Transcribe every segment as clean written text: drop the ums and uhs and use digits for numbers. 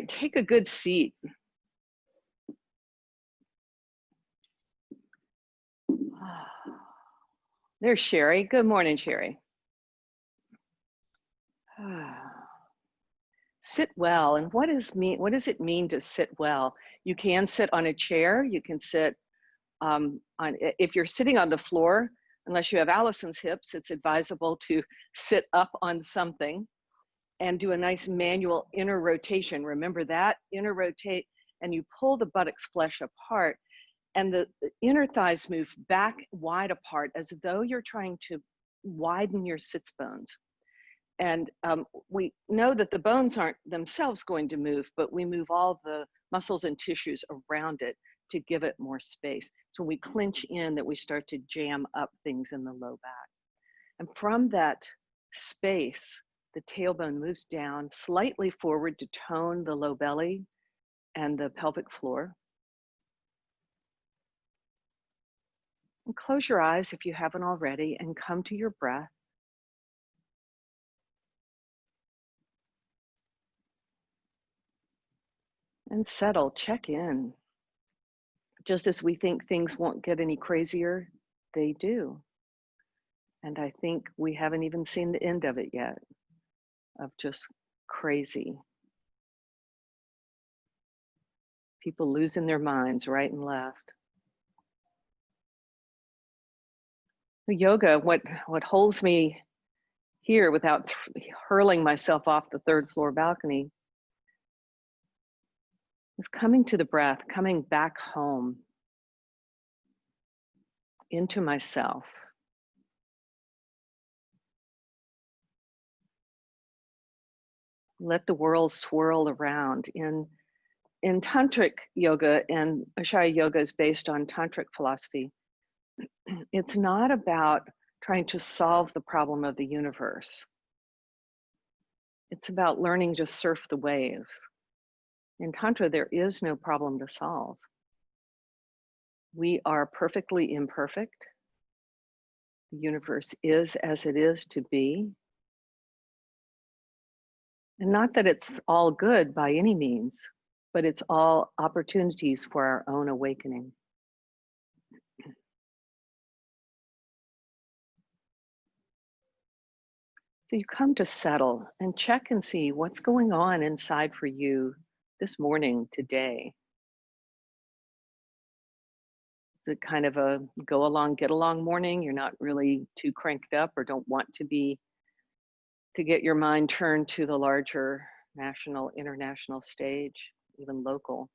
take a good seat. There's Sherry. Good morning, Sherry. Sit well. And what does it mean to sit well? You can sit on a chair. You can sit if you're sitting on the floor, unless you have Allison's hips, it's advisable to sit up on something and do a nice manual inner rotation. Remember that, inner rotate, and you pull the buttocks flesh apart, and the inner thighs move back wide apart as though you're trying to widen your sits bones. And we know that the bones aren't themselves going to move, but we move all the muscles and tissues around it to give it more space. So when we clinch in, that we start to jam up things in the low back. And from that space, the tailbone moves down slightly forward to tone the low belly and the pelvic floor. And close your eyes if you haven't already and come to your breath. And settle, check in. Just as we think things won't get any crazier, they do. And I think we haven't even seen the end of it yet, of just crazy. People losing their minds right and left. Yoga, what holds me here without hurling myself off the third floor balcony is coming to the breath, coming back home into myself. Let the world swirl around. In Tantric yoga, and Acharya yoga is based on Tantric philosophy, it's not about trying to solve the problem of the universe. It's about learning to surf the waves. In Tantra, there is no problem to solve. We are perfectly imperfect. The universe is as it is to be. And not that it's all good by any means, but it's all opportunities for our own awakening. So you come to settle and check and see what's going on inside for you this morning, today. Is it kind of a go along, get along morning? You're not really too cranked up or don't want to be, to get your mind turned to the larger national, international stage, even local.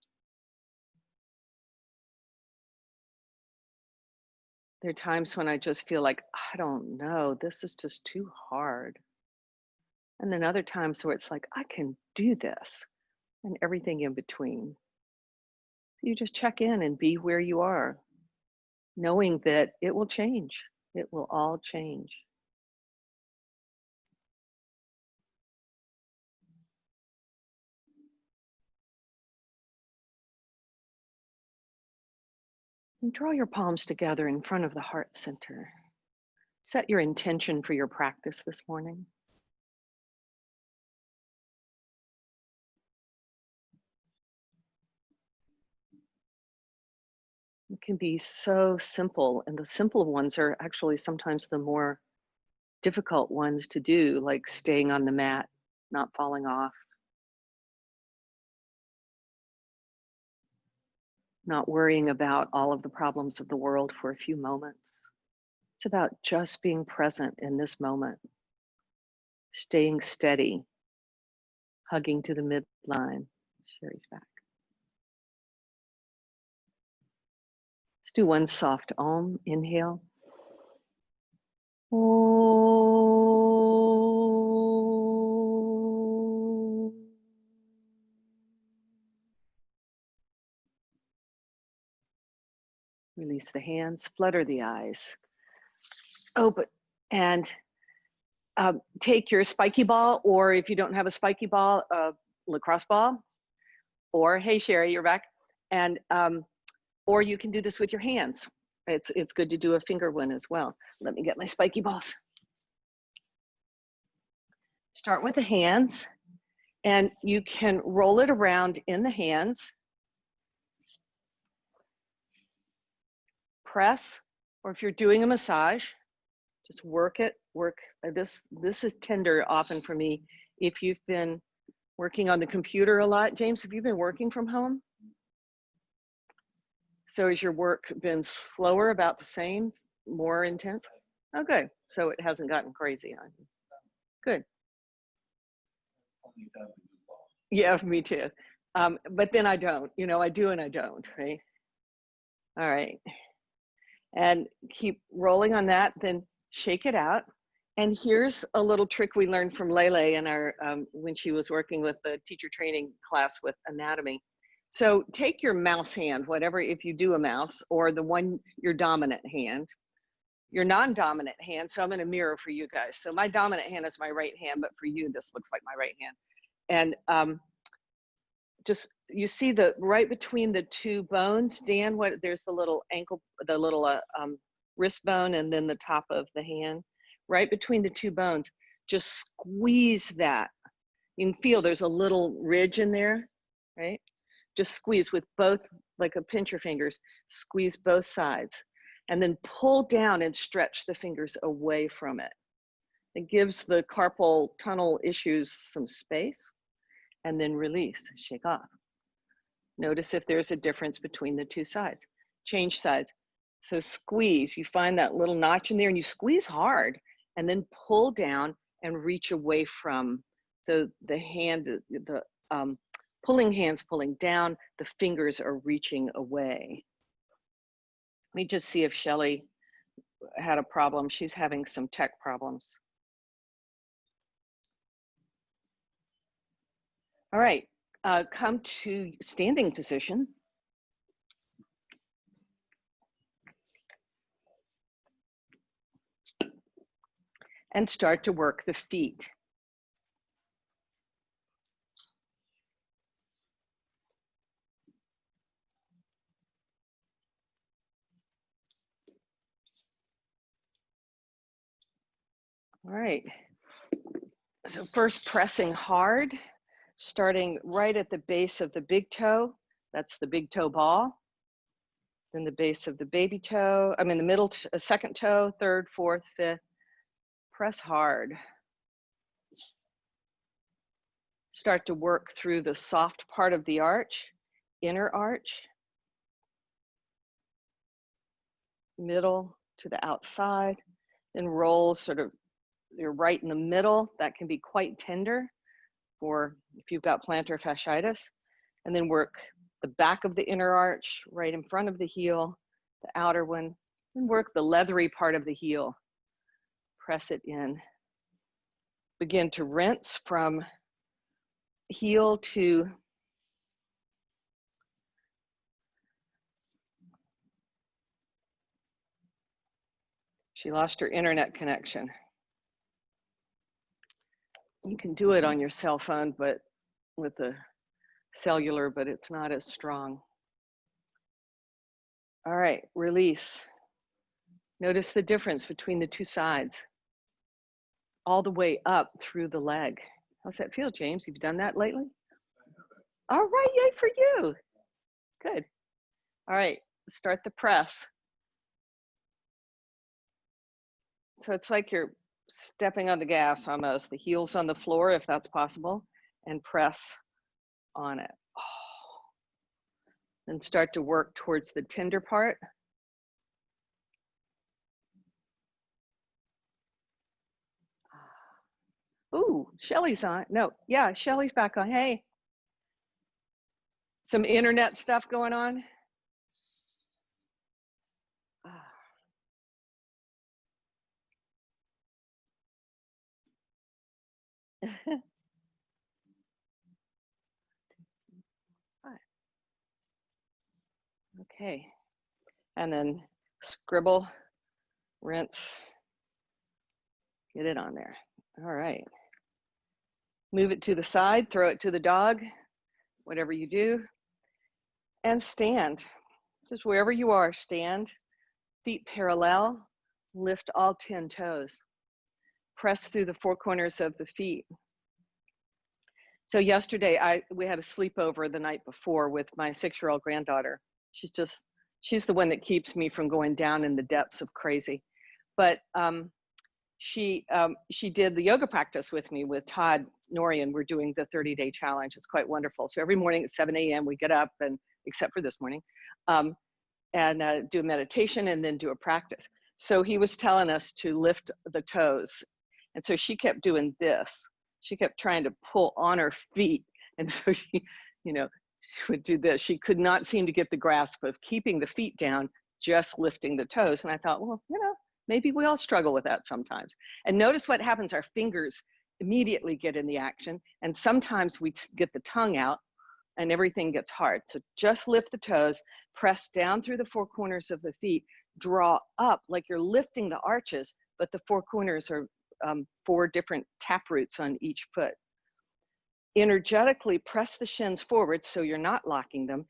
There are times when I just feel like, I don't know, this is just too hard. And then other times where it's like, I can do this, and everything in between. You just check in and be where you are, knowing that it will change. It will all change. And draw your palms together in front of the heart center. Set your intention for your practice this morning. It can be so simple, and the simple ones are actually sometimes the more difficult ones to do, like staying on the mat, not falling off, not worrying about all of the problems of the world for a few moments. It's about just being present in this moment, staying steady, hugging to the midline. Sherry's back. Let's do one soft Om, inhale. Om. Release the hands, flutter the eyes. Open, and take your spiky ball, or if you don't have a spiky ball, a lacrosse ball, or hey Sherry, you're back. And or you can do this with your hands. It's good to do a finger one as well. Let me get my spiky balls. Start with the hands And you can roll it around in the hands, press, or if you're doing a massage, just work it, this is tender often for me. If you've been working on the computer a lot, James, have you been working from home? So has your work been slower, about the same, more intense? Oh, good. So it hasn't gotten crazy on you. Good. Yeah, me too. But then I don't, you know, I do and I don't, right? All right. And keep rolling on that, then shake it out. And here's a little trick we learned from Lele in our, when she was working with the teacher training class with anatomy. So take your mouse hand, whatever, if you do a mouse, or the one, your dominant hand, your non-dominant hand. So I'm in a mirror for you guys. So my dominant hand is my right hand, but for you, this looks like my right hand. And just, you see the, right between the two bones, Dan, what, there's the little ankle, the little wrist bone, and then the top of the hand, right between the two bones, just squeeze that. You can feel there's a little ridge in there, right? Just squeeze with both, like a pinch your fingers, squeeze both sides, and then pull down and stretch the fingers away from it. It gives the carpal tunnel issues some space, and then release, shake off. Notice if there's a difference between the two sides. Change sides. So squeeze, you find that little notch in there and you squeeze hard, and then pull down and reach away from. So the hand, the pulling hand's pulling down, the fingers are reaching away. Let me just see if Shelly had a problem. She's having some tech problems. All right, come to standing position. And start to work the feet. All right, so first pressing hard, starting right at the base of the big toe, that's the big toe ball, then the base of the baby toe, I mean the middle, second toe, third, fourth, fifth, press hard. Start to work through the soft part of the arch, inner arch, middle to the outside, then roll sort of, you're right in the middle, that can be quite tender for if you've got plantar fasciitis, and then work the back of the inner arch right in front of the heel, the outer one, and work the leathery part of the heel. Press it in. Begin to rinse from heel to she lost her internet connection. You can do it on your cell phone, but with the cellular, but it's not as strong. All right, release. Notice the difference between the two sides, all the way up through the leg. How's that feel, James? You've done that lately? All right, yay for you. Good. All right, start the press. So it's like you're stepping on the gas almost, the heels on the floor if that's possible, and press on it. Oh. Then start to work towards the tender part. Ooh, Shelly's on. No, yeah, Shelly's back on. Hey. Some internet stuff going on. Okay, and then scribble, rinse, get it on there. All right. Move it to the side, throw it to the dog, whatever you do, and stand. Just wherever you are, stand, feet parallel, lift all 10 toes. Press through the four corners of the feet. So yesterday, we had a sleepover the night before with my 6-year-old granddaughter. She's the one that keeps me from going down in the depths of crazy. But she did the yoga practice with me with Todd Norian. We're doing the 30-day challenge. It's quite wonderful. So every morning at 7 a.m. we get up, and except for this morning, and do a meditation and then do a practice. So he was telling us to lift the toes. And so she kept doing this. She kept trying to pull on her feet. And so she, you know, she would do this. She could not seem to get the grasp of keeping the feet down, just lifting the toes. And I thought, well, you know, maybe we all struggle with that sometimes. And notice what happens. Our fingers immediately get in the action. And sometimes we get the tongue out and everything gets hard. So just lift the toes, press down through the 4 corners of the feet, draw up like you're lifting the arches, but the 4 corners are 4 different tap roots on each foot. Energetically press the shins forward so you're not locking them.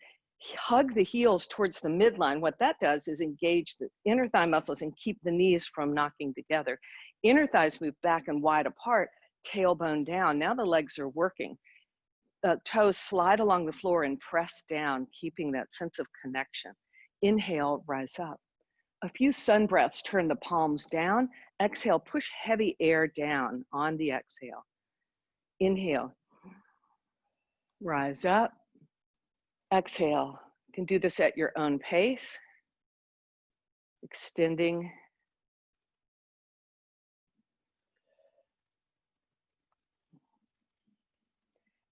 Hug the heels towards the midline. What that does is engage the inner thigh muscles and keep the knees from knocking together. Inner thighs move back and wide apart, tailbone down. Now the legs are working. Toes slide along the floor and press down, keeping that sense of connection. Inhale, rise up. A few sun breaths, turn the palms down. Exhale, push heavy air down on the exhale. Inhale, rise up. Exhale, you can do this at your own pace. Extending.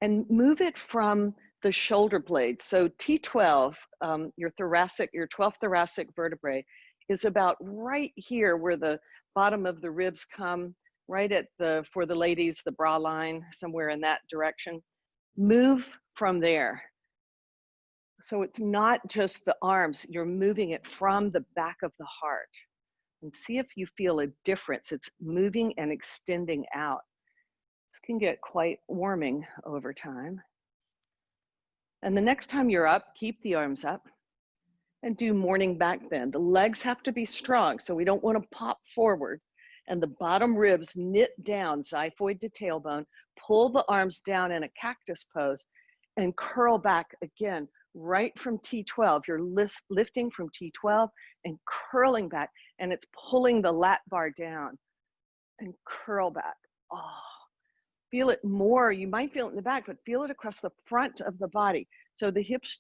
And move it from the shoulder blades. So T12, your 12th thoracic vertebrae, is about right here where the bottom of the ribs come, right at for the ladies, the bra line, somewhere in that direction. Move from there. So it's not just the arms, you're moving it from the back of the heart. And see if you feel a difference. It's moving and extending out. This can get quite warming over time. And the next time you're up, keep the arms up and do morning back bend. The legs have to be strong, so we don't want to pop forward. And the bottom ribs knit down, xiphoid to tailbone. Pull the arms down in a cactus pose and curl back again, right from T12. You're lifting from T12 and curling back, and it's pulling the lat bar down and curl back. Oh. Feel it more. You might feel it in the back, but feel it across the front of the body. So the hips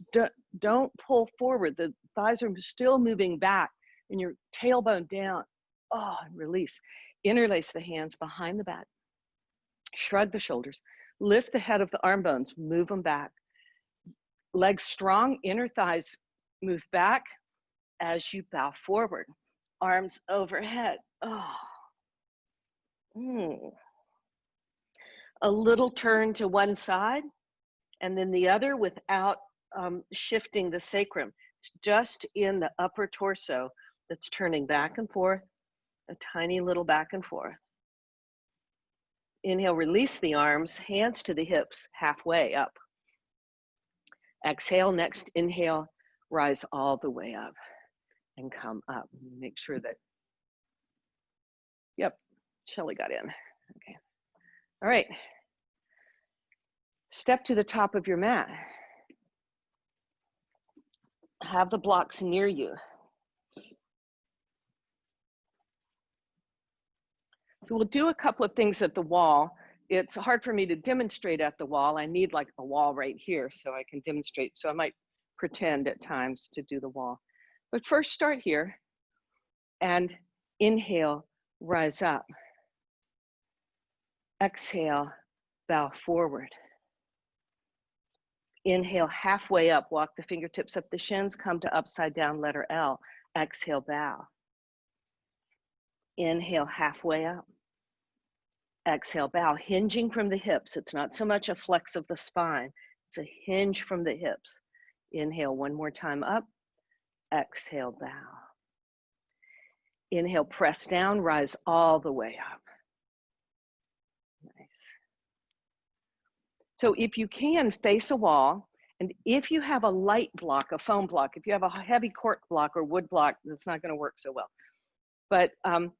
don't pull forward. The thighs are still moving back and your tailbone down. Oh, and release. Interlace the hands behind the back. Shrug the shoulders. Lift the head of the arm bones. Move them back. Legs strong. Inner thighs move back as you bow forward. Arms overhead. Oh. A little turn to one side and then the other without shifting the sacrum. It's just in the upper torso that's turning back and forth, a tiny little back and forth. Inhale, release the arms, hands to the hips, halfway up. Exhale, next inhale, rise all the way up and come up. Make sure that, yep, Shelly got in, okay. All right, step to the top of your mat. Have the blocks near you. So we'll do a couple of things at the wall. It's hard for me to demonstrate at the wall. I need like a wall right here so I can demonstrate. So I might pretend at times to do the wall. But first start here and inhale, rise up. Exhale, bow forward. Inhale, halfway up, walk the fingertips up the shins, come to upside down, letter L. Exhale, bow. Inhale, halfway up. Exhale, bow, hinging from the hips. It's not so much a flex of the spine, it's a hinge from the hips. Inhale, one more time up. Exhale, bow. Inhale, press down, rise all the way up. Nice. So if you can, face a wall, and if you have a light block, a foam block, if you have a heavy cork block or wood block, that's not going to work so well. But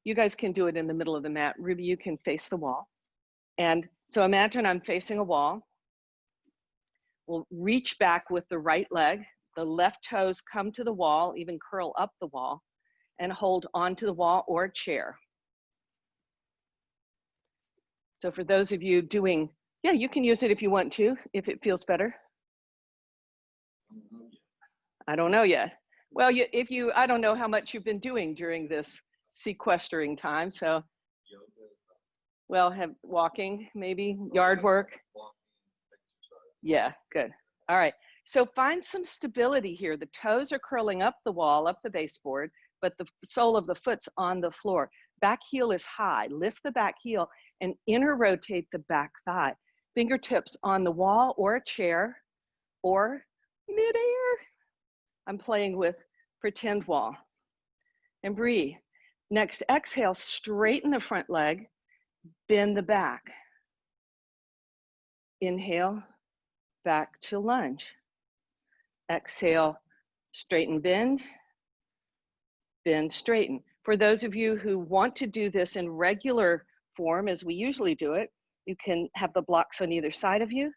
you guys can do it in the middle of the mat. Ruby, you can face the wall. And so imagine I'm facing a wall We'll reach back with the right leg. The left toes come to the wall, even curl up the wall, and hold onto the wall or a chair. So for those of you doing, yeah, you can use it if you want to, if it feels better. I don't know yet. Well, I don't know how much you've been doing during this sequestering time. So, well, have walking, maybe yard work. Yeah, good. All right. So find some stability here. The toes are curling up the wall, up the baseboard, but the sole of the foot's on the floor. Back heel is high. Lift the back heel and inner rotate the back thigh. Fingertips on the wall or a chair or midair. I'm playing with pretend wall. And breathe. Next, exhale, straighten the front leg, bend the back. Inhale, back to lunge. Exhale, straighten, bend, straighten. For those of you who want to do this in regular form, as we usually do it, you can have the blocks on either side of you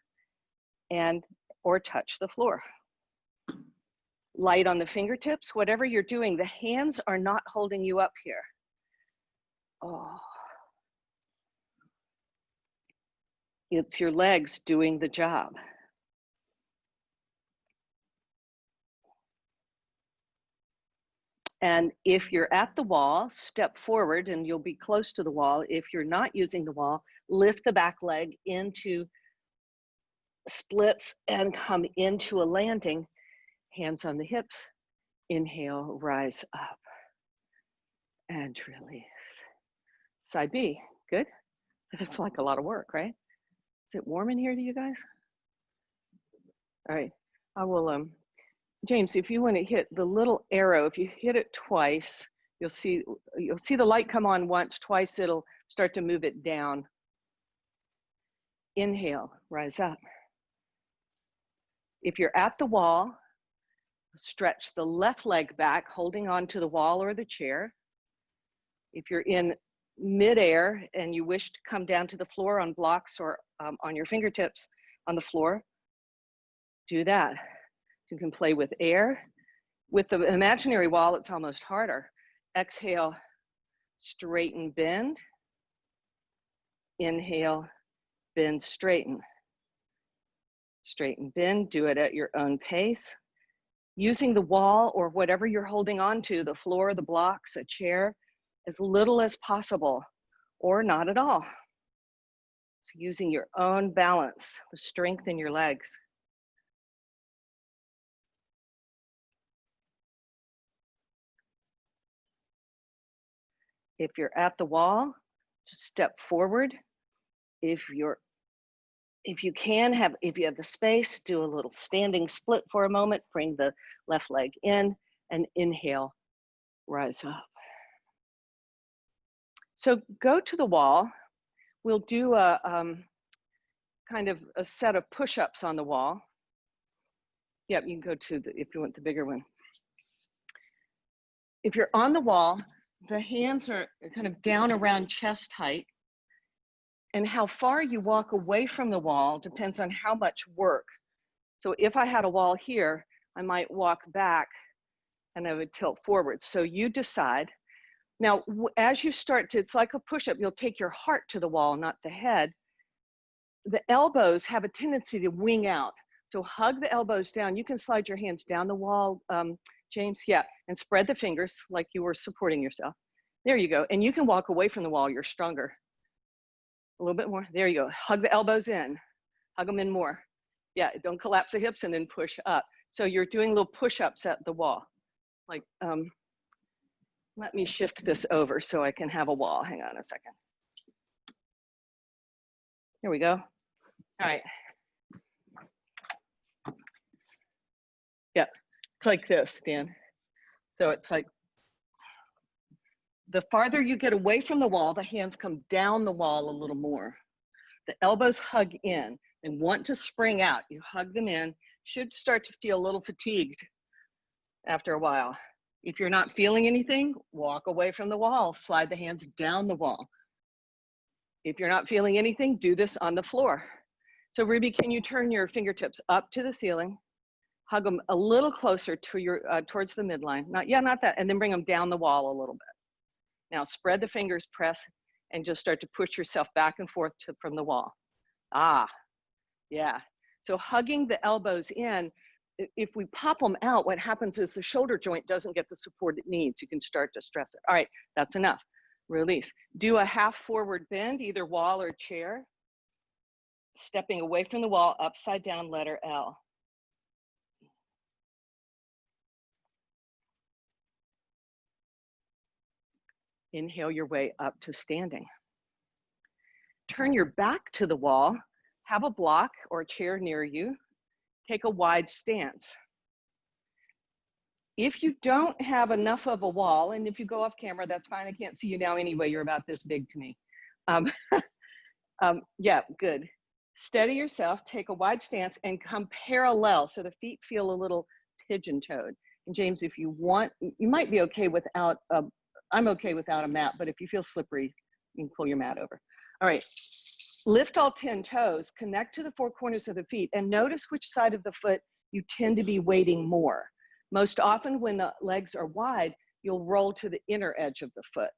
or touch the floor. Light on the fingertips, whatever you're doing, the hands are not holding you up here. Oh. It's your legs doing the job. And if you're at the wall, step forward and you'll be close to the wall. If you're not using the wall, lift the back leg into splits and come into a landing. Hands on the hips. Inhale, rise up and release. Side B, good? That's like a lot of work, right? Is it warm in here to you guys? All right, I will, James, if you want to hit the little arrow, if you hit it twice, you'll see the light come on once, twice it'll start to move it down. Inhale, rise up. If you're at the wall, stretch the left leg back, holding on to the wall or the chair. If you're in midair and you wish to come down to the floor on blocks or on your fingertips on the floor, do that. You can play with air. With the imaginary wall, it's almost harder. Exhale, straighten, bend. Inhale, bend, straighten. Straighten, bend, do it at your own pace. Using the wall or whatever you're holding on to, the floor, the blocks, a chair, as little as possible, or not at all. So using your own balance, the strength in your legs. If you're at the wall, just step forward. If you have the space, do a little standing split for a moment, bring the left leg in and inhale, rise up. So go to the wall. We'll do a kind of a set of push-ups on the wall. Yep, you can go to if you want the bigger one. If you're on the wall, the hands are kind of down around chest height. And how far you walk away from the wall depends on how much work. So if I had a wall here, I might walk back and I would tilt forward. So you decide. Now, as you start to, it's like a push-up, you'll take your heart to the wall, not the head. The elbows have a tendency to wing out. So hug the elbows down. You can slide your hands down the wall, James, yeah, and spread the fingers like you were supporting yourself. There you go. And you can walk away from the wall, you're stronger. A little bit more, there you go. Hug the elbows in, hug them in more. Yeah, don't collapse the hips and then push up. So you're doing little push-ups at the wall. Like, let me shift this over so I can have a wall. Hang on a second. Here we go. All right. Yeah, it's like this, Dan. So it's like, the farther you get away from the wall, the hands come down the wall a little more. The elbows hug in and want to spring out. You hug them in, should start to feel a little fatigued after a while. If you're not feeling anything, walk away from the wall, slide the hands down the wall. If you're not feeling anything, do this on the floor. So Ruby, can you turn your fingertips up to the ceiling? Hug them a little closer to your, towards the midline. Not that, and then bring them down the wall a little bit. Now spread the fingers, press, and just start to push yourself back and forth from the wall. Ah, yeah. So hugging the elbows in, if we pop them out, what happens is the shoulder joint doesn't get the support it needs. You can start to stress it. All right, that's enough. Release. Do a half forward bend, either wall or chair. Stepping away from the wall, upside down, letter L. Inhale your way up to standing. Turn your back to the wall, have a block or a chair near you, take a wide stance. If you don't have enough of a wall, and if you go off camera, that's fine, I can't see you now anyway, you're about this big to me. Yeah, good. Steady yourself, take a wide stance and come parallel so the feet feel a little pigeon-toed. And James, if you want, you might be okay without, I'm okay without a mat, but if you feel slippery, you can pull your mat over. All right, lift all 10 toes, connect to the four corners of the feet, and notice which side of the foot you tend to be weighting more. Most often when the legs are wide, you'll roll to the inner edge of the foot.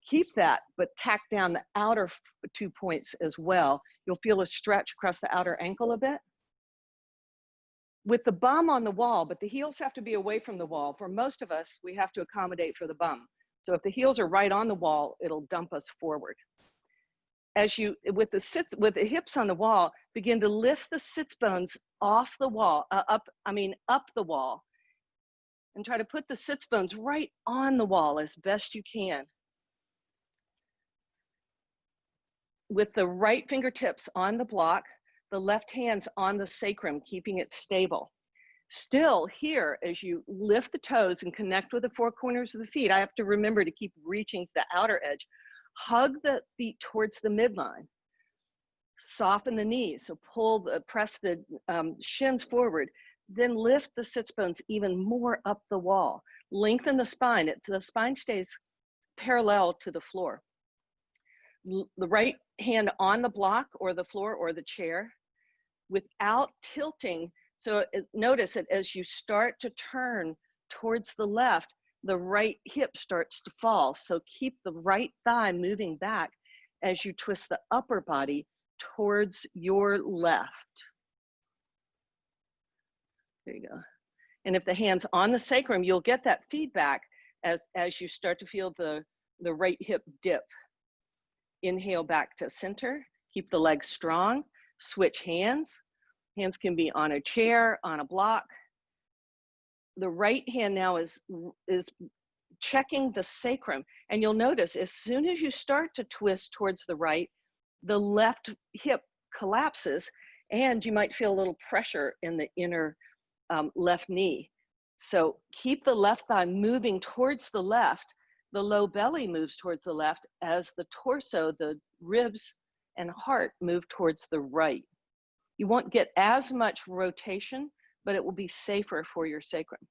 Keep that, but tack down the outer 2 points as well. You'll feel a stretch across the outer ankle a bit. With the bum on the wall, but the heels have to be away from the wall. For most of us, we have to accommodate for the bum. So if the heels are right on the wall, it'll dump us forward. As you, with the hips on the wall, begin to lift the sits bones off the wall, up the wall, and try to put the sits bones right on the wall as best you can. With the right fingertips on the block, the left hand's on the sacrum, keeping it stable. Still here, as you lift the toes and connect with the four corners of the feet, I have to remember to keep reaching to the outer edge. Hug the feet towards the midline. Soften the knees, so press the shins forward. Then lift the sits bones even more up the wall. Lengthen the spine, the spine stays parallel to the floor. The right hand on the block or the floor or the chair without tilting. So notice that as you start to turn towards the left, the right hip starts to fall. So keep the right thigh moving back as you twist the upper body towards your left. There you go. And if the hand's on the sacrum, you'll get that feedback as you start to feel the right hip dip. Inhale back to center, keep the legs strong, switch hands. Hands can be on a chair, on a block. The right hand now is checking the sacrum. And you'll notice as soon as you start to twist towards the right, the left hip collapses and you might feel a little pressure in the inner left knee. So keep the left thigh moving towards the left. The low belly moves towards the left as the torso, the ribs and heart move towards the right. You won't get as much rotation, but it will be safer for your sacrum.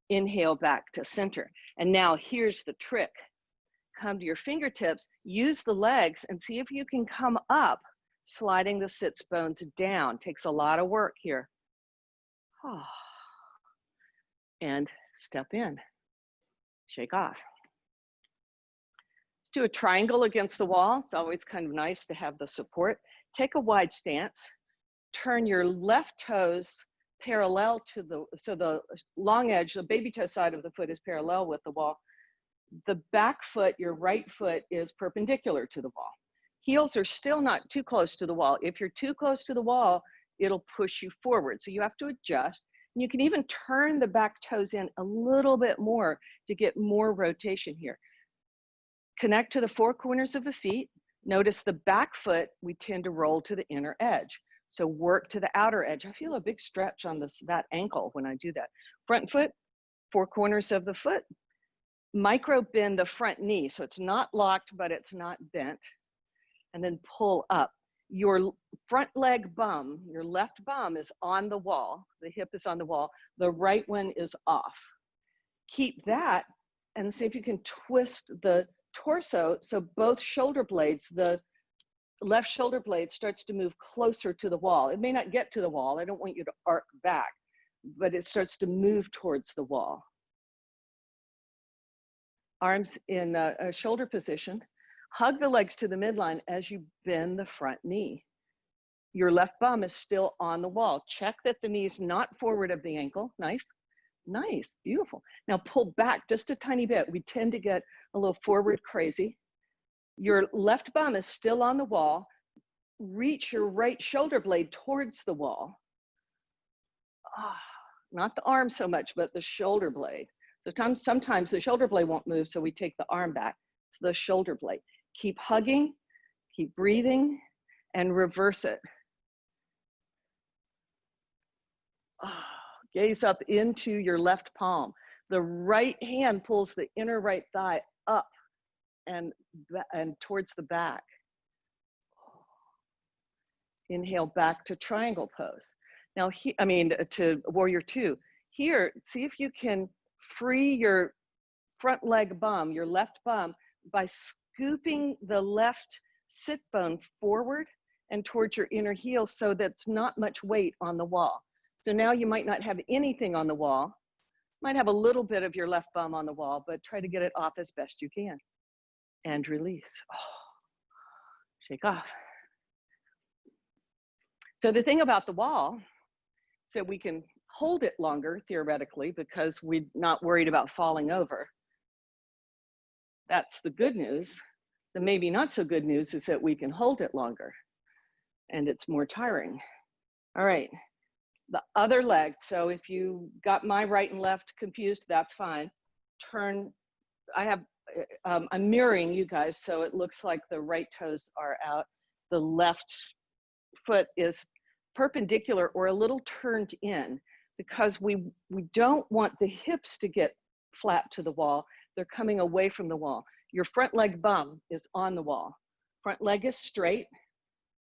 Inhale back to center. And now here's the trick. Come to your fingertips, use the legs and see if you can come up, sliding the sits bones down. Takes a lot of work here. And step in, shake off. Let's do a triangle against the wall. It's always kind of nice to have the support. Take a wide stance. Turn your left toes parallel to so the long edge, the baby toe side of the foot is parallel with the wall. The back foot, your right foot, is perpendicular to the wall. Heels are still not too close to the wall. If you're too close to the wall, it'll push you forward. So you have to adjust. And you can even turn the back toes in a little bit more to get more rotation here. Connect to the four corners of the feet. Notice the back foot, we tend to roll to the inner edge. So work to the outer edge. I feel a big stretch on that ankle when I do that. Front foot, four corners of the foot. Micro bend the front knee. So it's not locked, but it's not bent. And then pull up. Your front leg bum, your left bum is on the wall. The hip is on the wall. The right one is off. Keep that and see if you can twist the torso so both shoulder blades, the left shoulder blade starts to move closer to the wall. It may not get to the wall. I don't want you to arc back, but it starts to move towards the wall. Arms in a shoulder position. Hug the legs to the midline as you bend the front knee. Your left bum is still on the wall. Check that the knee's not forward of the ankle. Nice, nice, beautiful. Now pull back just a tiny bit. We tend to get a little forward crazy. Your left bum is still on the wall. Reach your right shoulder blade towards the wall. Not the arm so much, but the shoulder blade. Sometimes the shoulder blade won't move, so we take the arm back to the shoulder blade. Keep hugging, keep breathing, and reverse it. Gaze up into your left palm. The right hand pulls the inner right thigh up and towards the back. Inhale back to triangle pose. Now, to warrior two. Here, see if you can free your front leg bum, your left bum, by scooping the left sit bone forward and towards your inner heel so that's not much weight on the wall. So now you might not have anything on the wall, might have a little bit of your left bum on the wall, but try to get it off as best you can. And release. Shake off. So the thing about the wall, so we can hold it longer theoretically because we're not worried about falling over. That's the good news. The maybe not so good news is that we can hold it longer and it's more tiring. All right, the other leg. So if you got my right and left confused, that's fine. Turn, I'm mirroring you guys, so it looks like the right toes are out. The left foot is perpendicular or a little turned in because we don't want the hips to get flat to the wall. They're coming away from the wall. Your front leg bum is on the wall. Front leg is straight,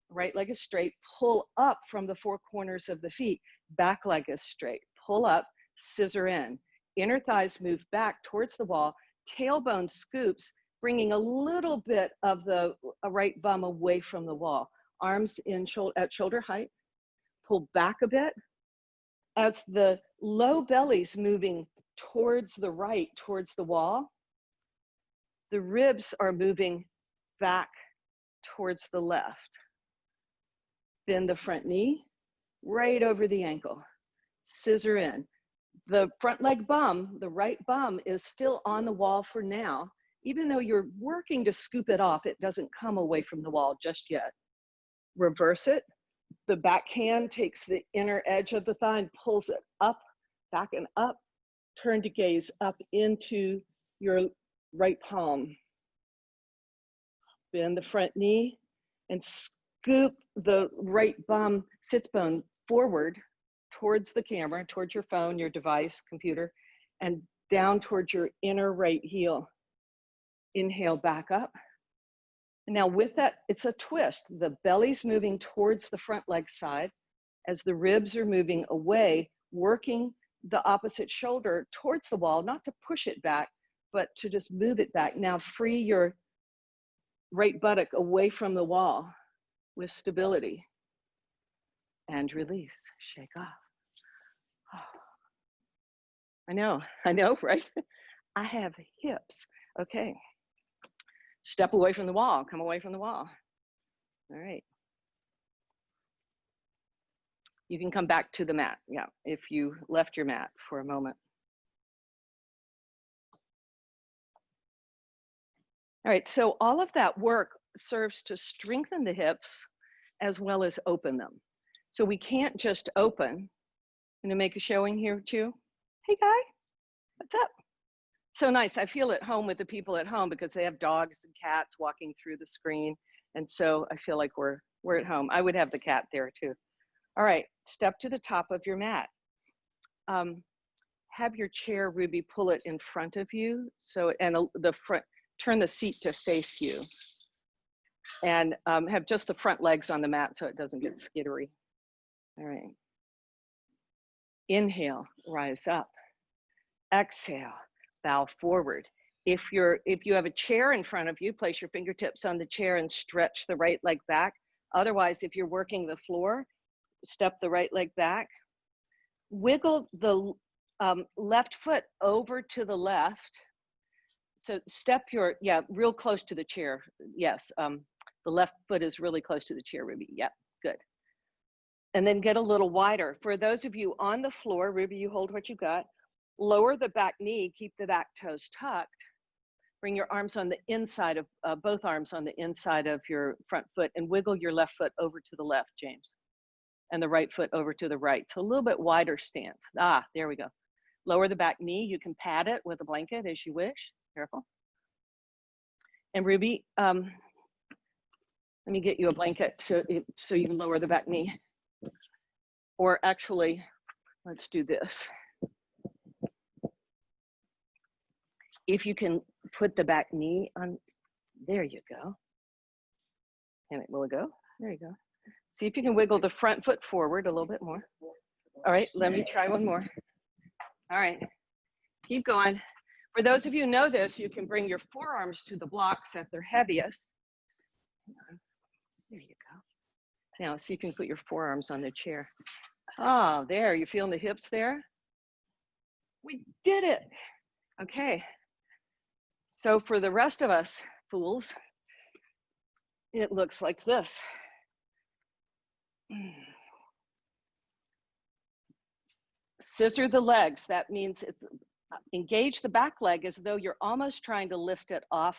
right leg is straight. Pull up from the four corners of the feet. Back leg is straight. Pull up, scissor in. Inner thighs move back towards the wall. Tailbone scoops, bringing a little bit of the right bum away from the wall. Arms at shoulder height. Pull back a bit. As the low belly's moving towards the right, towards the wall, the ribs are moving back towards the left. Bend the front knee, right over the ankle. Scissor in. The front leg bum, the right bum, is still on the wall for now. Even though you're working to scoop it off, it doesn't come away from the wall just yet. Reverse it. The back hand takes the inner edge of the thigh and pulls it up, back and up. Turn to gaze up into your right palm. Bend the front knee and scoop the right bum, sits bone forward towards the camera, towards your phone, your device, computer, and down towards your inner right heel. Inhale back up. Now with that, it's a twist. The belly's moving towards the front leg side as the ribs are moving away, working the opposite shoulder towards the wall, not to push it back, but to just move it back. Now free your right buttock away from the wall with stability and release, shake off. I know, right? I have hips. Okay. Step away from the wall, come away from the wall. All right. You can come back to the mat, yeah, if you left your mat for a moment. All right, so all of that work serves to strengthen the hips as well as open them. So we can't just open. I'm gonna make a showing here too. Hey guy, what's up? So nice, I feel at home with the people at home because they have dogs and cats walking through the screen. And so I feel like we're at home. I would have the cat there too. All right, step to the top of your mat. Have your chair, Ruby, pull it in front of you. So, and the front, turn the seat to face you. And have just the front legs on the mat so it doesn't get skittery. All right. Inhale, rise up. Exhale, bow forward. If you have a chair in front of you, place your fingertips on the chair and stretch the right leg back. Otherwise, if you're working the floor, step the right leg back. Wiggle the left foot over to the left. So step your, yeah, real close to the chair. Yes, the left foot is really close to the chair, Ruby. Yep, good. And then get a little wider. For those of you on the floor, Ruby, you hold what you got. Lower the back knee, keep the back toes tucked. Bring your arms on the inside of, both arms on the inside of your front foot, and wiggle your left foot over to the left, James. And the right foot over to the right. So a little bit wider stance. Ah, there we go. Lower the back knee. You can pad it with a blanket as you wish. Careful. And Ruby, let me get you a blanket so you can lower the back knee. Or actually, let's do this. If you can put the back knee on, there you go. And will it go? There you go. See if you can wiggle the front foot forward a little bit more. All right, let me try one more. All right, keep going. For those of you who know this, you can bring your forearms to the blocks at their heaviest. There you go. Now see if you can put your forearms on the chair. Oh, there, you feeling the hips there? We did it. Okay. So for the rest of us fools, it looks like this. Scissor the legs. That means it's engage the back leg as though you're almost trying to lift it off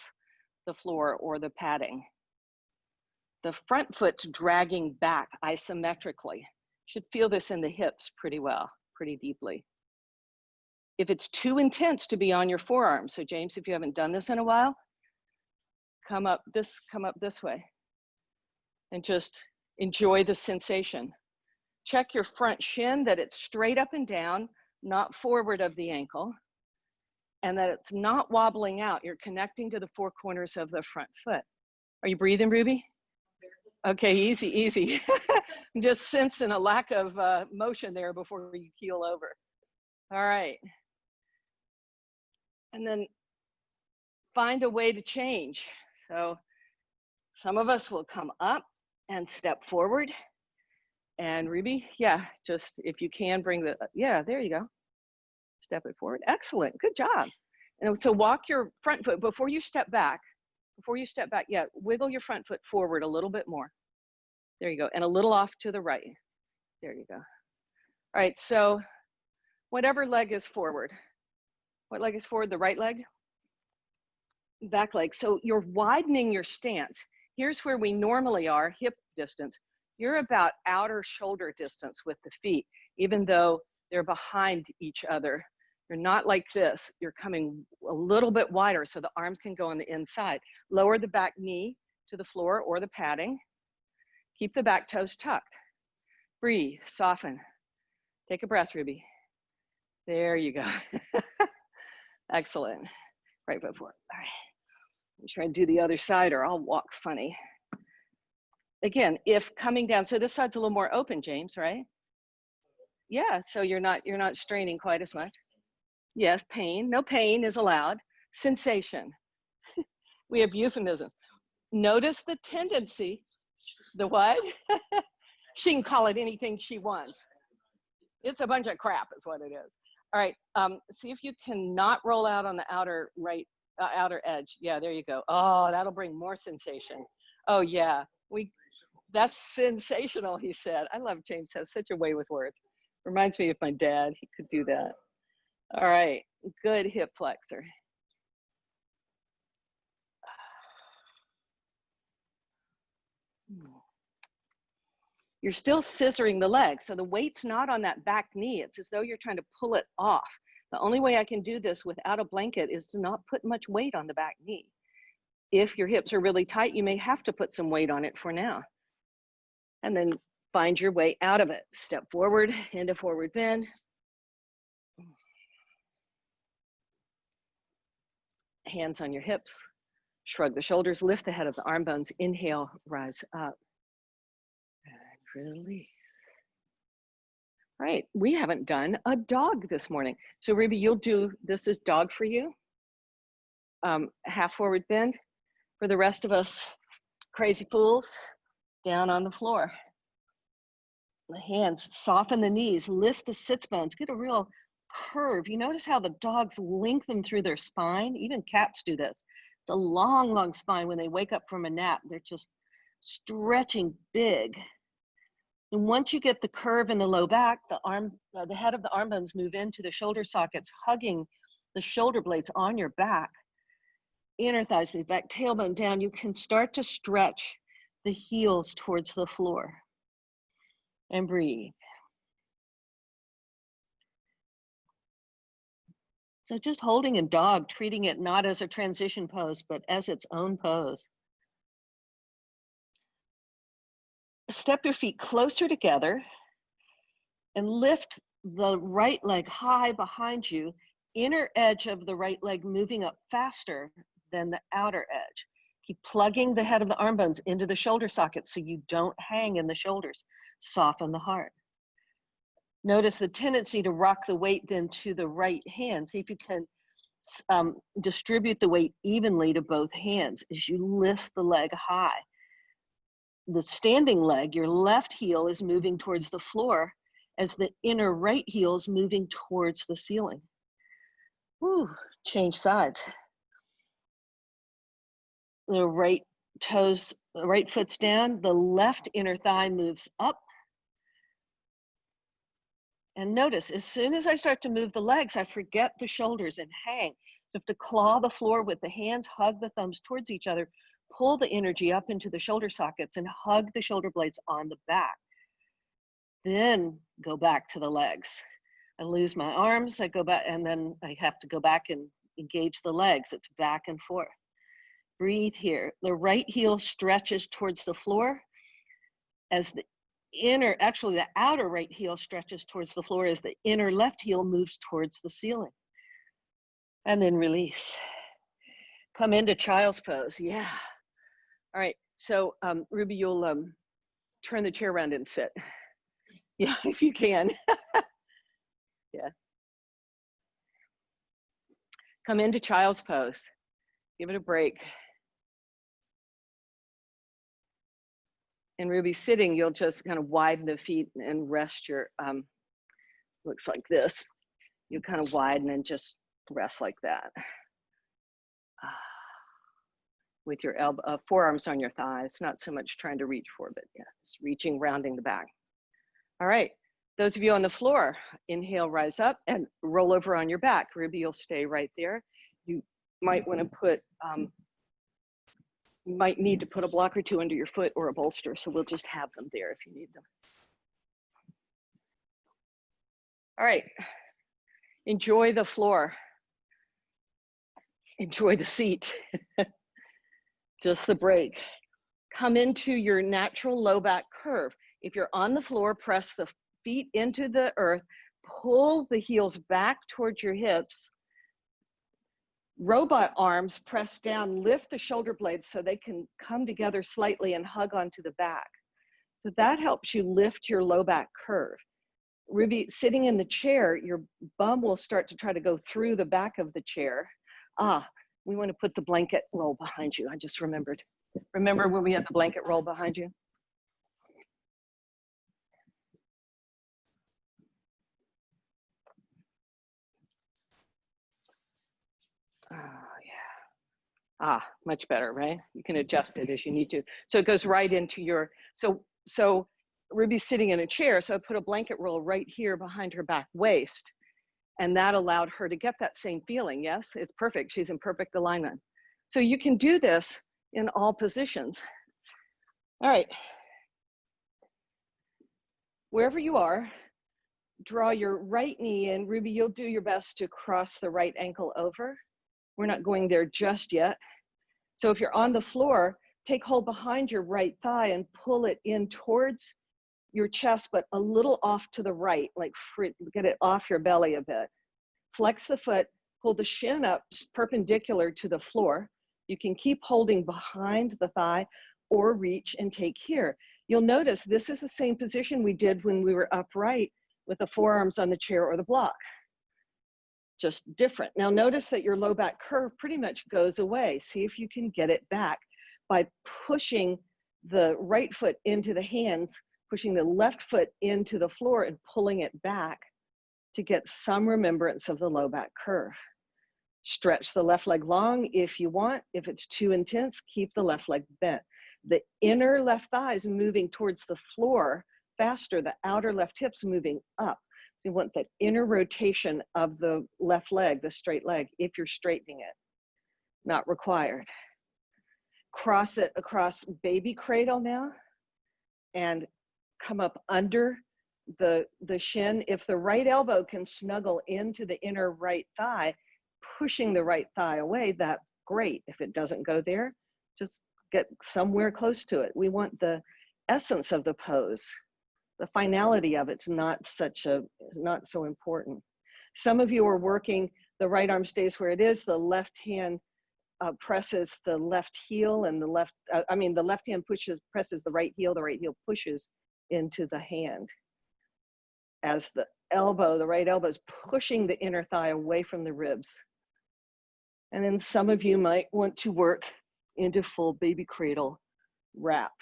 the floor or the padding. The front foot's dragging back isometrically. Should feel this in the hips pretty well, pretty deeply. If it's too intense to be on your forearms, so James, if you haven't done this in a while, come up this way and just enjoy the sensation. Check your front shin, that it's straight up and down, not forward of the ankle, and that it's not wobbling out. You're connecting to the four corners of the front foot. Are you breathing, Ruby? Okay, easy, easy. I'm just sensing a lack of motion there before you keel over. All right. And then find a way to change. So some of us will come up and step forward. And Ruby, yeah, just if you can bring the, yeah, there you go. Step it forward. Excellent, good job. And so walk your front foot before you step back. Yeah, wiggle your front foot forward a little bit more. There you go, and a little off to the right. There you go. All right, so whatever leg is forward. What leg is forward? The right leg? Back leg. So you're widening your stance. Here's where we normally are, hip distance. You're about outer shoulder distance with the feet, even though they're behind each other. You're not like this. You're coming a little bit wider so the arms can go on the inside. Lower the back knee to the floor or the padding. Keep the back toes tucked. Breathe, soften. Take a breath, Ruby. There you go. Excellent. Right foot forward. All right. I'm trying to do the other side or I'll walk funny. Again, if coming down, so this side's a little more open, James, right? Yeah, so you're not straining quite as much. Yes, pain. No pain is allowed. Sensation. We have euphemisms. Notice the tendency. The what? She can call it anything she wants. It's a bunch of crap is what it is. All right, see if you can not roll out on the outer right, outer edge. Yeah, there you go. Oh, that'll bring more sensation. Oh yeah, that's sensational, he said. I love James has such a way with words. Reminds me of my dad, he could do that. All right, good hip flexor. You're still scissoring the leg, so the weight's not on that back knee. It's as though you're trying to pull it off. The only way I can do this without a blanket is to not put much weight on the back knee. If your hips are really tight, you may have to put some weight on it for now. And then find your way out of it. Step forward into forward bend. Hands on your hips. Shrug the shoulders, lift the head of the arm bones. Inhale, rise up. And release. Right, we haven't done a dog this morning. So Ruby, you'll do, this is dog for you. half forward bend. For the rest of us crazy fools, down on the floor. The hands, soften the knees, lift the sits bones, get a real curve. You notice how the dogs lengthen through their spine? Even cats do this. It's a long, long spine. When they wake up from a nap, they're just stretching big. And once you get the curve in the low back, the head of the arm bones move into the shoulder sockets, hugging the shoulder blades on your back. Inner thighs move back, tailbone down. You can start to stretch the heels towards the floor. And breathe. So just holding in dog, treating it not as a transition pose, but as its own pose. Step your feet closer together and lift the right leg high behind you, inner edge of the right leg moving up faster than the outer edge. Keep plugging the head of the arm bones into the shoulder socket so you don't hang in the shoulders. Soften the heart. Notice the tendency to rock the weight then to the right hand. See if you can distribute the weight evenly to both hands as you lift the leg high. The standing leg, your left heel is moving towards the floor as the inner right heel is moving towards the ceiling. Woo, change sides. The right toes, the right foot's down, the left inner thigh moves up. And notice, as soon as I start to move the legs, I forget the shoulders and hang. So I have to claw the floor with the hands, hug the thumbs towards each other, pull the energy up into the shoulder sockets and hug the shoulder blades on the back. Then go back to the legs. I lose my arms, I go back, and then I have to go back and engage the legs. It's back and forth. Breathe here. The right heel stretches towards the floor as the outer right heel stretches towards the floor as the inner left heel moves towards the ceiling. And then release. Come into child's pose. Yeah. All right. So Ruby, you'll turn the chair around and sit. Yeah, if you can. Yeah. Come into child's pose. Give it a break. And Ruby, sitting, you'll just kind of widen the feet and rest your, looks like this. You kind of widen and just rest like that. With your forearms on your thighs, not so much trying to reach for, but yeah, just reaching, rounding the back. All right, those of you on the floor, inhale, rise up and roll over on your back. Ruby, you'll stay right there. You might want to put, you might need to put a block or two under your foot or a bolster, so we'll just have them there if you need them. All right, enjoy the floor. Enjoy the seat. Just the break. Come into your natural low back curve. If you're on the floor, press the feet into the earth, pull the heels back towards your hips. Robot arms press down, lift the shoulder blades so they can come together slightly and hug onto the back. So that helps you lift your low back curve. Ruby, sitting in the chair, your bum will start to try to go through the back of the chair. We want to put the blanket roll behind you. I just remembered. Remember when we had the blanket roll behind you? Oh, yeah. Much better, right? You can adjust it as you need to. So it goes right into your, so Ruby's sitting in a chair, so I put a blanket roll right here behind her back waist. And that allowed her to get that same feeling. Yes, it's perfect. She's in perfect alignment. So you can do this in all positions. All right. Wherever you are, draw your right knee in. Ruby, you'll do your best to cross the right ankle over. We're not going there just yet. So if you're on the floor, take hold behind your right thigh and pull it in towards your chest, but a little off to the right, like get it off your belly a bit. Flex the foot, pull the shin up perpendicular to the floor. You can keep holding behind the thigh or reach and take here. You'll notice this is the same position we did when we were upright with the forearms on the chair or the block. just different. Now notice that your low back curve pretty much goes away. See if you can get it back by pushing the right foot into the hands, pushing the left foot into the floor and pulling it back to get some remembrance of the low back curve. Stretch the left leg long if you want. If it's too intense, keep the left leg bent. The inner left thigh is moving towards the floor faster, the outer left hips moving up. So you want that inner rotation of the left leg, the straight leg, if you're straightening it. Not required. Cross it across baby cradle now and come up under the shin. If the right elbow can snuggle into the inner right thigh, pushing the right thigh away, that's great. If it doesn't go there, just get somewhere close to it. We want the essence of the pose. The finality of it's not so important. Some of you are working, the right arm stays where it is, the left hand presses the left heel, and the left hand presses the right heel pushes into the hand. As the right elbow is pushing the inner thigh away from the ribs. And then some of you might want to work into full baby cradle wrap.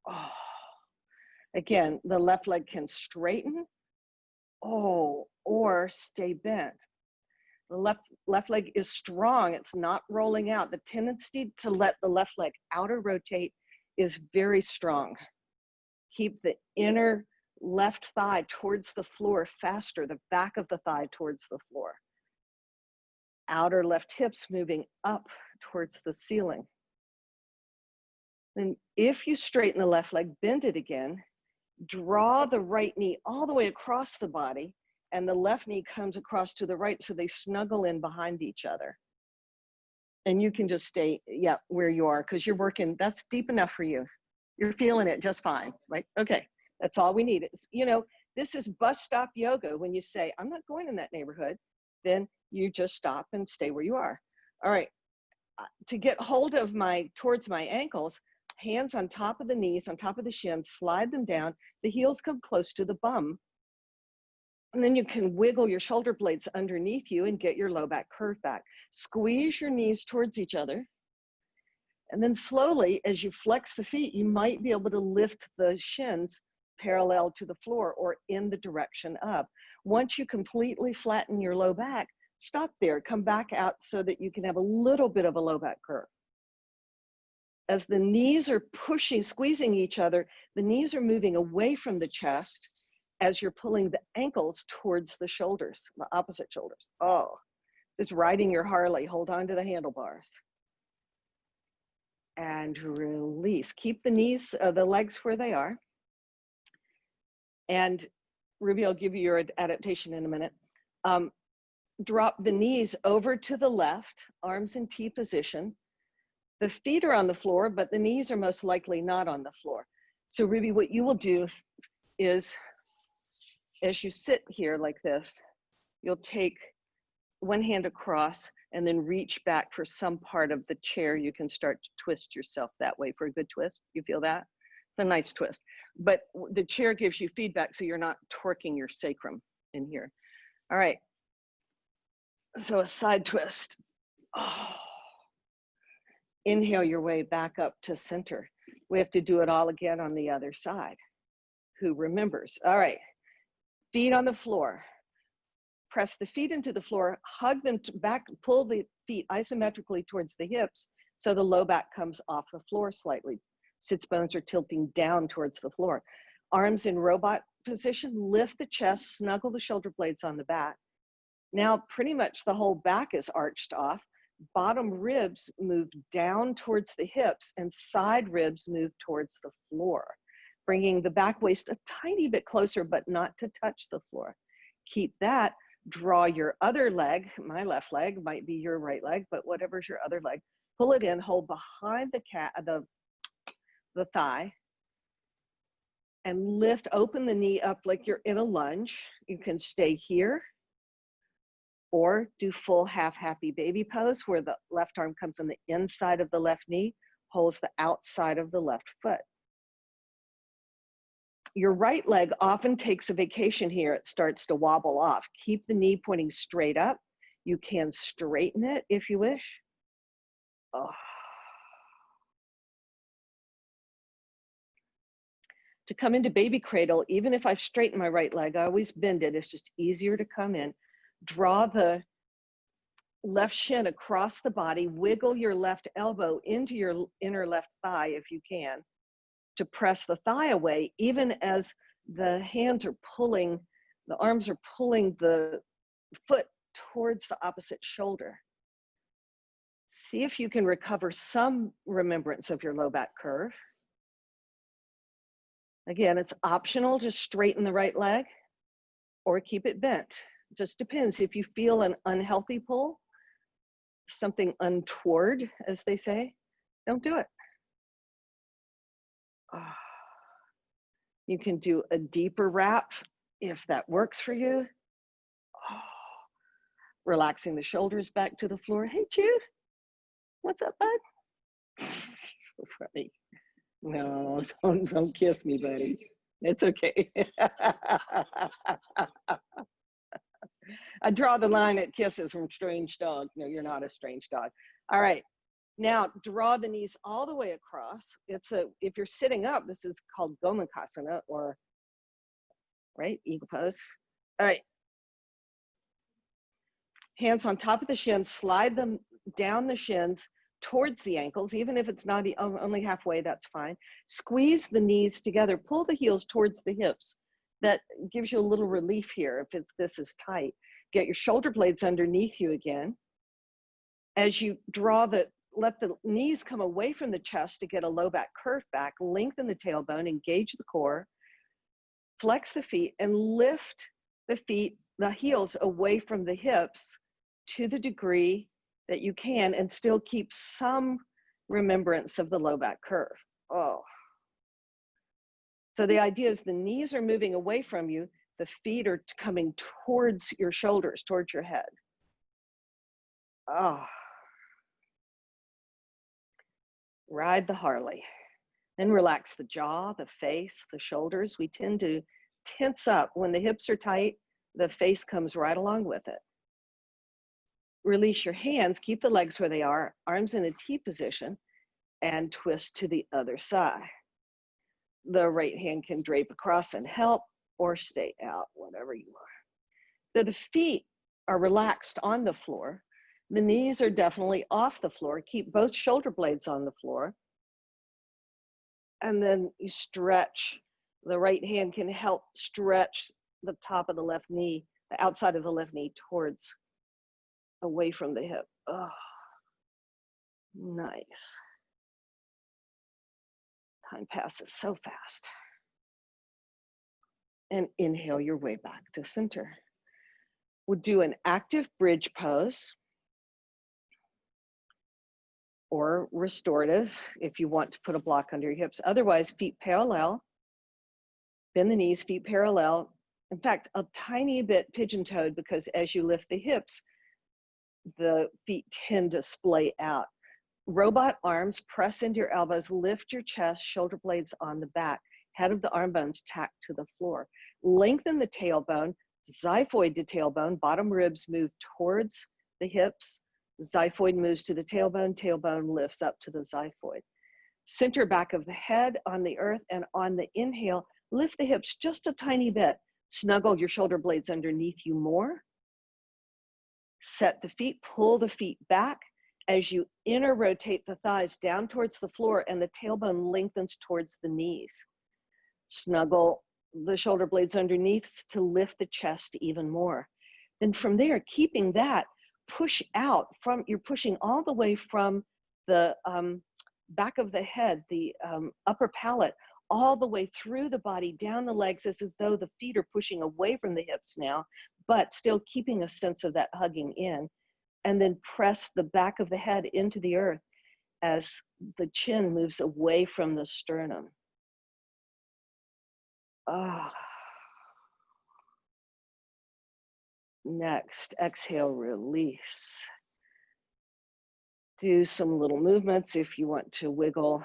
Oh. Again, the left leg can straighten, or stay bent. The left leg is strong, it's not rolling out. The tendency to let the left leg outer rotate is very strong. Keep the inner left thigh towards the floor faster, the back of the thigh towards the floor. Outer left hips moving up towards the ceiling. Then if you straighten the left leg, bend it again, draw the right knee all the way across the body, and the left knee comes across to the right so they snuggle in behind each other. And you can just stay, where you are, because you're working, that's deep enough for you. You're feeling it just fine, right? Okay, that's all we need. It's, this is bus stop yoga. When you say, I'm not going in that neighborhood, then you just stop and stay where you are. All right, to get hold of towards my ankles, hands on top of the knees, on top of the shins, slide them down. The heels come close to the bum. And then you can wiggle your shoulder blades underneath you and get your low back curve back. Squeeze your knees towards each other. And then slowly, as you flex the feet, you might be able to lift the shins parallel to the floor or in the direction up. Once you completely flatten your low back, stop there, come back out so that you can have a little bit of a low back curve. As the knees are squeezing each other, the knees are moving away from the chest as you're pulling the ankles towards the shoulders, the opposite shoulders. Oh, this is riding your Harley. Hold on to the handlebars. And release. Keep the knees, the legs where they are. And Ruby, I'll give you your adaptation in a minute. Drop the knees over to the left, arms in T position. The feet are on the floor, but the knees are most likely not on the floor. So Ruby, what you will do is, as you sit here like this, you'll take one hand across and then reach back for some part of the chair. You can start to twist yourself that way for a good twist. You feel that? It's a nice twist. But the chair gives you feedback so you're not torquing your sacrum in here. All right. So a side twist. Oh. Inhale your way back up to center. We have to do it all again on the other side. Who remembers? All right. Feet on the floor. Press the feet into the floor, hug them back, pull the feet isometrically towards the hips so the low back comes off the floor slightly. Sits bones are tilting down towards the floor. Arms in robot position, lift the chest, snuggle the shoulder blades on the back. Now pretty much the whole back is arched off. Bottom ribs move down towards the hips and side ribs move towards the floor, bringing the back waist a tiny bit closer, but not to touch the floor. Keep that. Draw your other leg, my left leg, might be your right leg, but whatever's your other leg, pull it in, hold behind the thigh, and lift, open the knee up like you're in a lunge. You can stay here, or do full half happy baby pose where the left arm comes on the inside of the left knee, holds the outside of the left foot. Your right leg often takes a vacation here. It starts to wobble off. Keep the knee pointing straight up. You can straighten it if you wish. Oh. To come into baby cradle, even if I've straightened my right leg, I always bend it. It's just easier to come in. Draw the left shin across the body, wiggle your left elbow into your inner left thigh if you can, to press the thigh away, even as the hands are pulling, the arms are pulling the foot towards the opposite shoulder. See if you can recover some remembrance of your low back curve. Again, it's optional to straighten the right leg or keep it bent. Just depends. If you feel an unhealthy pull, something untoward, as they say, don't do it. You can do a deeper wrap if that works for you. Relaxing the shoulders back to the floor. Hey, Jude, what's up, bud? So funny. No, don't kiss me, buddy. It's okay. I draw the line at kisses from strange dog. No, you're not a strange dog. All right. Now draw the knees all the way across. If you're sitting up, this is called Gomukhasana, or right, eagle pose. All right. Hands on top of the shins, slide them down the shins towards the ankles, even if it's not only halfway, that's fine. Squeeze the knees together, pull the heels towards the hips. That gives you a little relief here if this is tight. Get your shoulder blades underneath you again. As you let the knees come away from the chest to get a low back curve back, lengthen the tailbone, engage the core, flex the feet, and lift the heels away from the hips to the degree that you can, and still keep some remembrance of the low back curve. Oh. So the idea is the knees are moving away from you, the feet are coming towards your shoulders, towards your head. Oh. Ride the Harley. Then relax the jaw, the face, the shoulders. We tend to tense up. When the hips are tight, the face comes right along with it. Release your hands, keep the legs where they are, arms in a T position, and twist to the other side. The right hand can drape across and help, or stay out, whatever you want. So the feet are relaxed on the floor. The knees are definitely off the floor. Keep both shoulder blades on the floor. And then you stretch. The right hand can help stretch the top of the left knee, the outside of the left knee towards, away from the hip. Oh, nice. Time passes so fast. And inhale your way back to center. We'll do an active bridge pose, or restorative if you want to put a block under your hips. Otherwise, feet parallel, bend the knees, feet parallel. In fact, a tiny bit pigeon-toed, because as you lift the hips, the feet tend to splay out. Robot arms, press into your elbows, lift your chest, shoulder blades on the back, head of the arm bones tacked to the floor. Lengthen the tailbone, xiphoid to tailbone, bottom ribs move towards the hips, xiphoid moves to the tailbone, tailbone lifts up to the xiphoid. Center back of the head on the earth, and on the inhale, lift the hips just a tiny bit. Snuggle your shoulder blades underneath you more. Set the feet, pull the feet back. As you inner rotate the thighs down towards the floor, and the tailbone lengthens towards the knees. Snuggle the shoulder blades underneath to lift the chest even more. Then from there, keeping that, push out from, you're pushing all the way from the back of the head, the upper palate, all the way through the body, down the legs, as though the feet are pushing away from the hips now, but still keeping a sense of that hugging in. And then press the back of the head into the earth as the chin moves away from the sternum. Ah. Next, exhale, release. Do some little movements if you want to wiggle,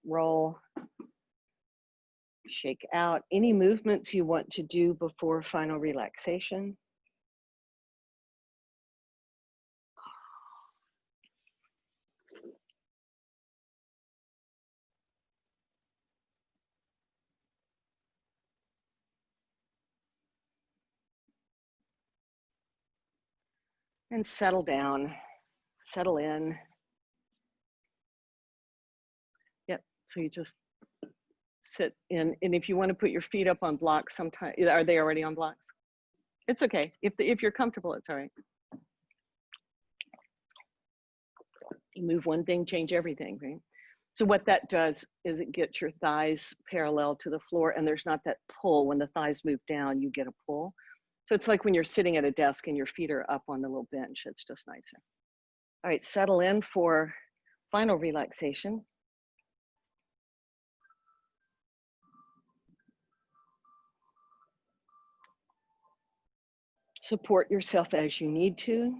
roll, shake out. Any movements you want to do before final relaxation. And settle down, settle in. Yep, so you just sit in, and if you want to put your feet up on blocks sometime, are they already on blocks? It's okay. If you're comfortable, it's all right. You move one thing, change everything, right? So what that does is it gets your thighs parallel to the floor, and there's not that pull. When the thighs move down, you get a pull. So it's like when you're sitting at a desk and your feet are up on the little bench, it's just nicer. All right, settle in for final relaxation. Support yourself as you need to.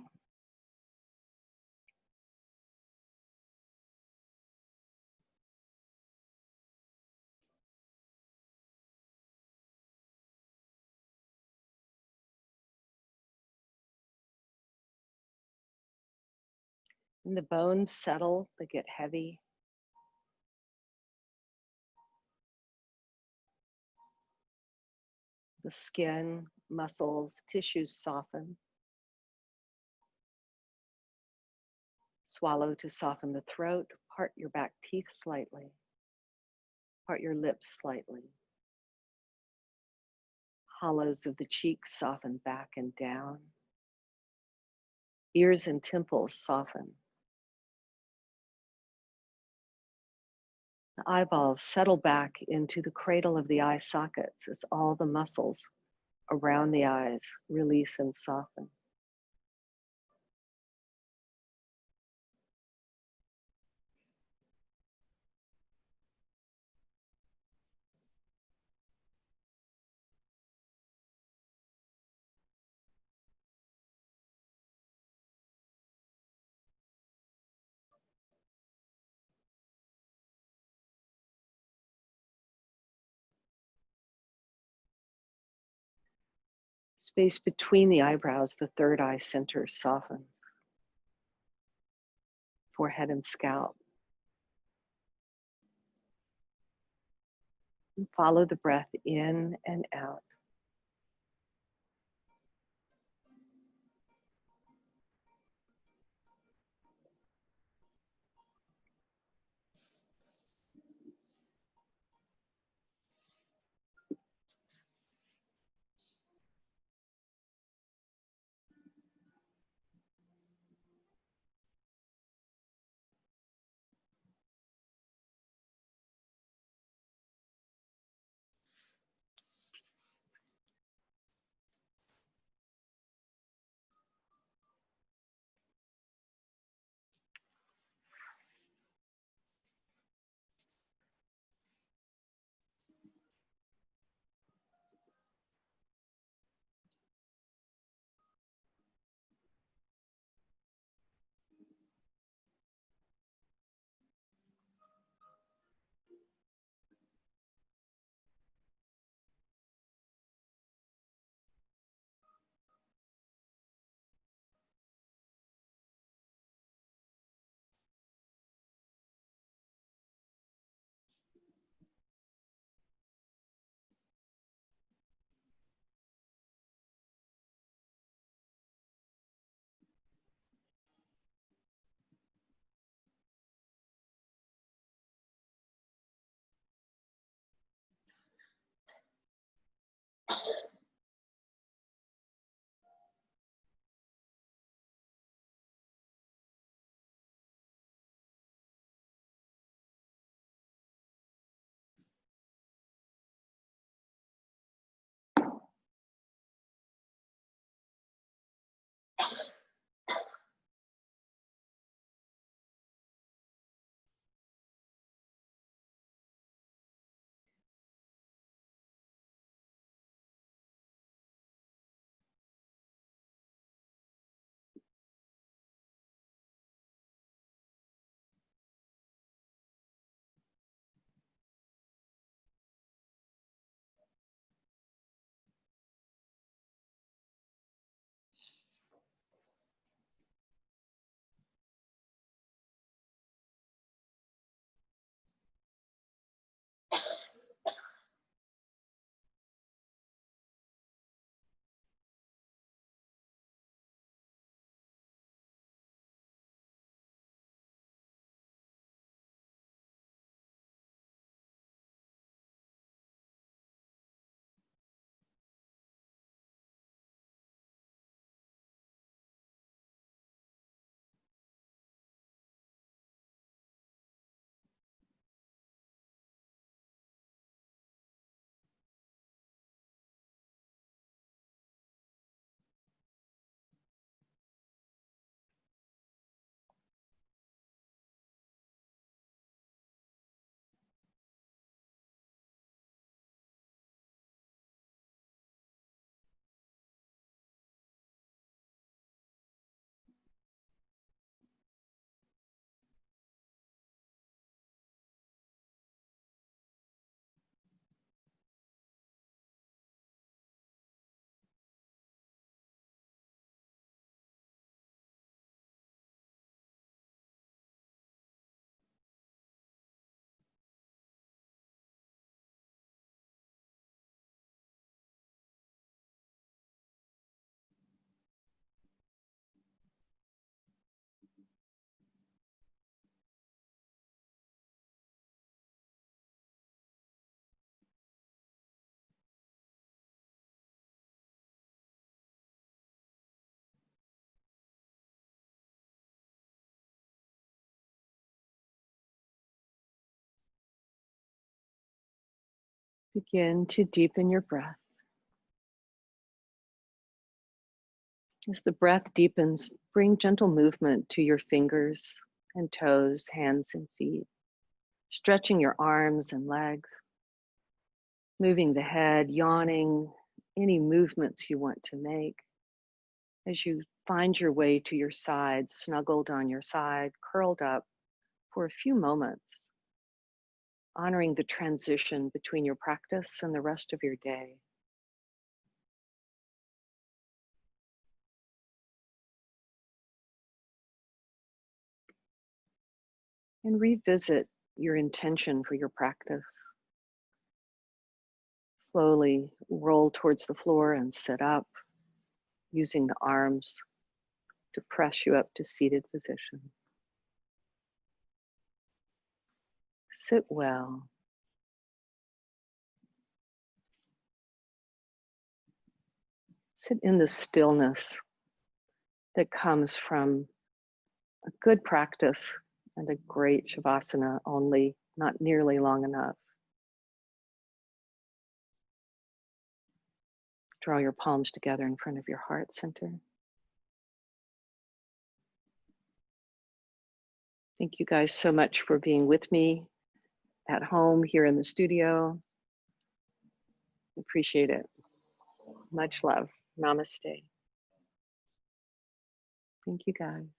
And the bones settle, they get heavy. The skin, muscles, tissues soften. Swallow to soften the throat. Part your back teeth slightly. Part your lips slightly. Hollows of the cheeks soften back and down. Ears and temples soften. The eyeballs settle back into the cradle of the eye sockets as all the muscles around the eyes release and soften. Space between the eyebrows, the third eye center softens. Forehead and scalp. And follow the breath in and out. Begin to deepen your breath. As the breath deepens, bring gentle movement to your fingers and toes, hands and feet, stretching your arms and legs, moving the head, yawning, any movements you want to make. As you find your way to your side, snuggled on your side, curled up for a few moments, honoring the transition between your practice and the rest of your day. And revisit your intention for your practice. Slowly roll towards the floor and sit up, using the arms to press you up to seated position. Sit well. Sit in the stillness that comes from a good practice and a great Shavasana, only not nearly long enough. Draw your palms together in front of your heart center. Thank you guys so much for being with me at home here in the studio. Appreciate it. Much love. Namaste. Thank you guys.